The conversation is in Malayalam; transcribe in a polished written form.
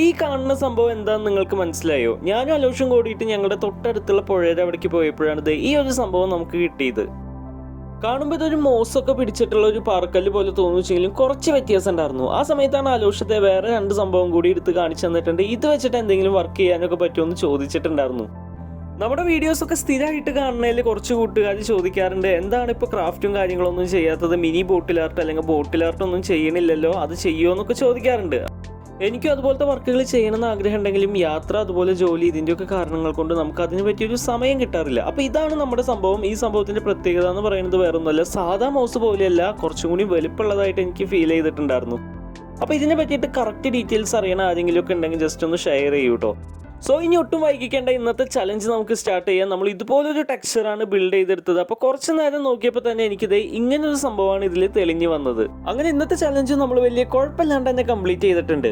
ഈ കാണുന്ന സംഭവം എന്താണെന്ന് നിങ്ങൾക്ക് മനസ്സിലായോ? ഞാനും അലോഷും കൂടിയിട്ട് ഞങ്ങളുടെ തൊട്ടടുത്തുള്ള പുഴയുടെ അവിടേക്ക് പോയപ്പോഴാണ് ഈ ഒരു സംഭവം നമുക്ക് കിട്ടിയത്. കാണുമ്പോൾ ഇതൊരു മോസൊക്കെ പിടിച്ചിട്ടുള്ള ഒരു പാറക്കല്ല് പോലെ തോന്നുവെച്ചെങ്കിലും കുറച്ച് വ്യത്യാസം ഉണ്ടായിരുന്നു. ആ സമയത്താണ് അലോഷത്തെ വേറെ 2 സംഭവം കൂടി എടുത്ത് കാണിച്ചു തന്നിട്ടുണ്ട്. ഇത് വെച്ചിട്ട് എന്തെങ്കിലും വർക്ക് ചെയ്യാനൊക്കെ പറ്റുമോ എന്ന് ചോദിച്ചിട്ടുണ്ടായിരുന്നു. നമ്മുടെ വീഡിയോസൊക്കെ സ്ഥിരമായിട്ട് കാണുന്നതിൽ കുറച്ച് കൂട്ടുകാർ ചോദിക്കാറുണ്ട്, എന്താണ് ഇപ്പോൾ ക്രാഫ്റ്റും കാര്യങ്ങളൊന്നും ചെയ്യാത്തത്, മിനി ബോട്ടിൽ ആർട്ട് അല്ലെങ്കിൽ ബോട്ടിൽ ആർട്ടൊന്നും ചെയ്യണില്ലല്ലോ, അത് ചെയ്യുമോ എന്നൊക്കെ ചോദിക്കാറുണ്ട്. എനിക്കും അതുപോലത്തെ വർക്കുകൾ ചെയ്യണമെന്ന് ആഗ്രഹം ഉണ്ടെങ്കിലും യാത്ര, അതുപോലെ ജോലി, ഇതിൻ്റെയൊക്കെ കാരണങ്ങൾ കൊണ്ട് നമുക്ക് അതിന് പറ്റിയൊരു സമയം കിട്ടാറില്ല. അപ്പോൾ ഇതാണ് നമ്മുടെ സംഭവം. ഈ സംഭവത്തിൻ്റെ പ്രത്യേകത എന്ന് പറയുന്നത് വേറെ ഒന്നുമല്ല, സാധാ മൗസ് പോലെയല്ല, കുറച്ചും കൂടി വലുപ്പമുള്ളതായിട്ട് എനിക്ക് ഫീൽ ചെയ്തിട്ടുണ്ടായിരുന്നു. അപ്പോൾ ഇതിനെ പറ്റിയിട്ട് കറക്റ്റ് ഡീറ്റെയിൽസ് അറിയണ ആരെങ്കിലും ഒക്കെ ഉണ്ടെങ്കിൽ ജസ്റ്റ് ഒന്ന് ഷെയർ ചെയ്യൂ കേട്ടോ. സോ ഇനി ഒട്ടും വൈകിക്കേണ്ട, ഇന്നത്തെ ചലഞ്ച് നമുക്ക് സ്റ്റാർട്ട് ചെയ്യാം. നമ്മൾ ഇതുപോലൊരു ടെക്സ്ചറാണ് ബിൽഡ് ചെയ്തെടുത്തത്. അപ്പോൾ കുറച്ച് നേരം നോക്കിയപ്പോൾ തന്നെ എനിക്കിത് ഇങ്ങനൊരു സംഭവമാണ് ഇതിൽ തെളിഞ്ഞു വന്നത്. അങ്ങനെ ഇന്നത്തെ ചലഞ്ച് നമ്മൾ വലിയ കുഴപ്പമില്ലാണ്ട് തന്നെ കംപ്ലീറ്റ് ചെയ്തിട്ടുണ്ട്.